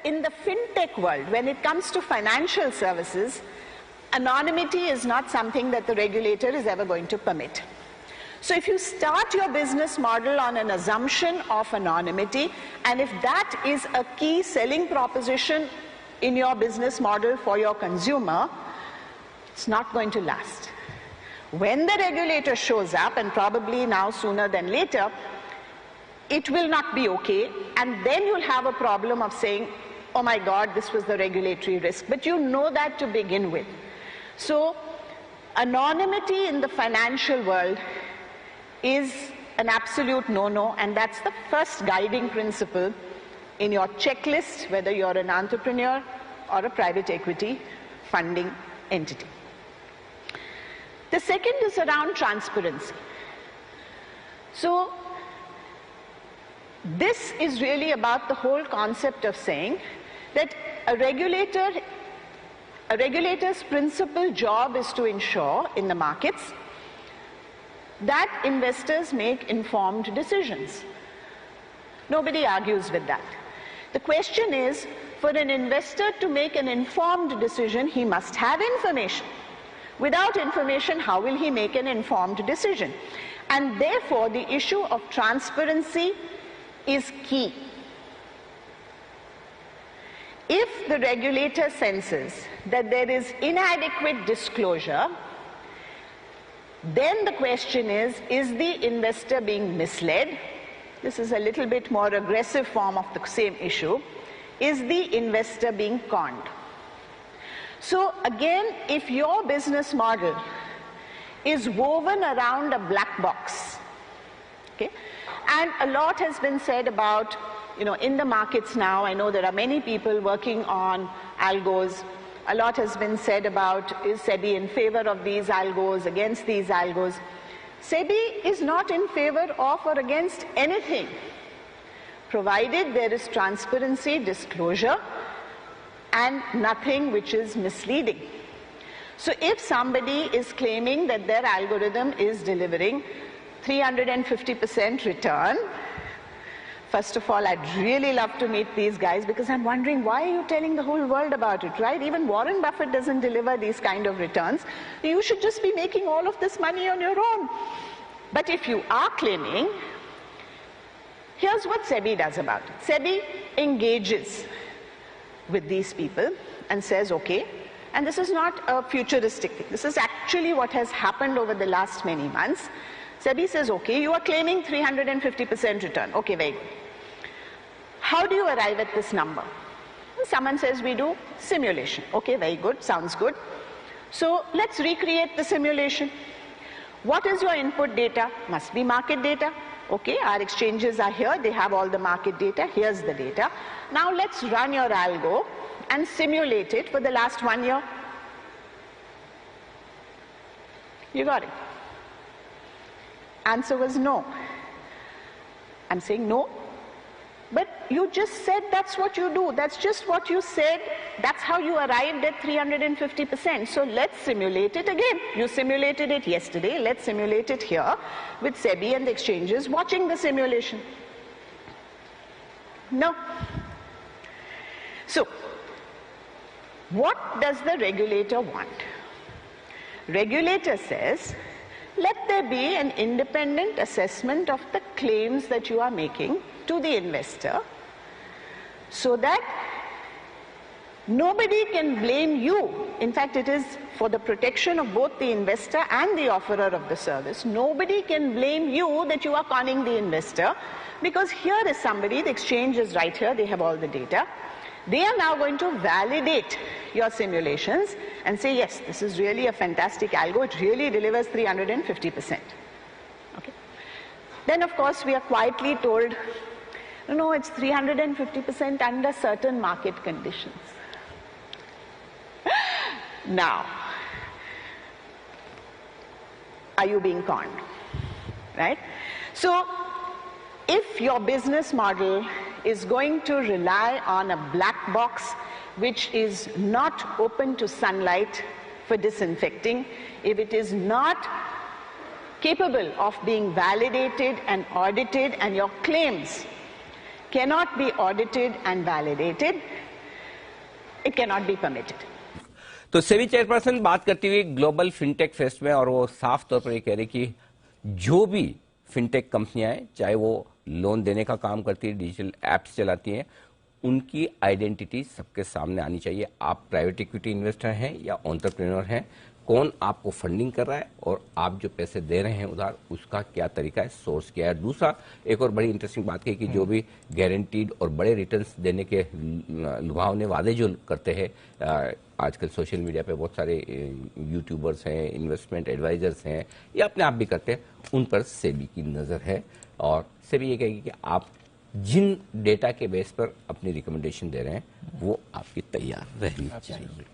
in the fintech world, when it comes to financial services, anonymity is not something that the regulator is ever going to permit. So if you start your business model on an assumption of anonymity, and if that is a key selling proposition in your business model for your consumer, it's not going to last. When the regulator shows up, and probably now sooner than later, it will not be okay, and then you'll have a problem of saying, oh my God, this was the regulatory risk. But you know that to begin with. So anonymity in the financial world is an absolute no-no, and that's the first guiding principle in your checklist, whether you're an entrepreneur or a private equity funding entity. The second is around transparency. So this is really about the whole concept of saying that a regulator's principal job is to ensure in the markets that investors make informed decisions. Nobody argues with that. The question is, for an investor to make an informed decision, he must have information. Without information, how will he make an informed decision? And therefore, the issue of transparency is key. If the regulator senses that there is inadequate disclosure, then the question is the investor being misled? This is a little bit more aggressive form of the same issue. Is the investor being conned? So again, if your business model is woven around a black box, okay, and a lot has been said about, in the markets now, I know there are many people working on algos. A lot has been said about, is SEBI in favor of these algos, against these algos? SEBI is not in favor of or against anything, provided there is transparency, disclosure, and nothing which is misleading. So if somebody is claiming that their algorithm is delivering 350% return, first of all, I'd really love to meet these guys, because I'm wondering, why are you telling the whole world about it, right? Even Warren Buffett doesn't deliver these kind of returns. You should just be making all of this money on your own. But if you are claiming, here's what SEBI does about it. SEBI engages with these people and says, okay, and this is not a futuristic thing. This is actually what has happened over the last many months. SEBI says, okay, you are claiming 350% return. Okay, very good. How do you arrive at this number? Someone says we do simulation. Okay, very good, sounds good. So let's recreate the simulation. What is your input data? Must be market data. Okay, our exchanges are here, they have all the market data, here's the data. Now let's run your algo and simulate it for the last 1 year. You got it? Answer was no. I'm saying no. But you just said that's what you do. That's just what you said. That's how you arrived at 350%. So let's simulate it again. You simulated it yesterday. Let's simulate it here with SEBI and the exchanges watching the simulation. No. So, what does the regulator want? Regulator says, let there be an independent assessment of the claims that you are making to the investor, so that nobody can blame you. In fact, it is for the protection of both the investor and the offerer of the service. Nobody can blame you that you are conning the investor, because here is somebody, the exchange is right here, they have all the data. They are now going to validate your simulations and say, yes, this is really a fantastic algo, it really delivers 350%. Okay. Then, of course, we are quietly told, no, it's 350% under certain market conditions. Now, are you being conned? Right? So, if your business model is going to rely on a black box which is not open to sunlight for disinfecting, if it is not capable of being validated and audited, and your claims cannot be audited and validated, it cannot be permitted. तो SEBI chairperson बात करती हुई global fintech fest में, और वो साफ तौर पर ये कह रही कि जो भी फिनटेक कंपनियां हैं, चाहे वो लोन देने का काम करती है, डिजिटल एप्स चलाती हैं, उनकी आइडेंटिटी सबके सामने आनी चाहिए। आप प्राइवेट इक्विटी इन्वेस्टर हैं या एंटरप्रेन्योर हैं, कौन आपको फंडिंग कर रहा है और आप जो पैसे दे रहे हैं उधार, उसका क्या तरीका है, सोर्स क्या है। दूसरा, एक और बड़ी इंटरेस्टिंग बात है कि जो भी गारंटीड और बड़े रिटर्न्स देने के लुभावने वादे जो करते हैं, आजकल सोशल मीडिया पे बहुत सारे यूट्यूबर्स हैं, इन्वेस्टमेंट एडवाइजर्स हैं, या अपने आप भी करते हैं, उन पर सेबी की नज़र है। और सेबी ये कहेगी कि आप जिन डेटा के बेस पर अपनी रिकमेंडेशन दे रहे हैं वो आपकी तैयार रहनी चाहिए।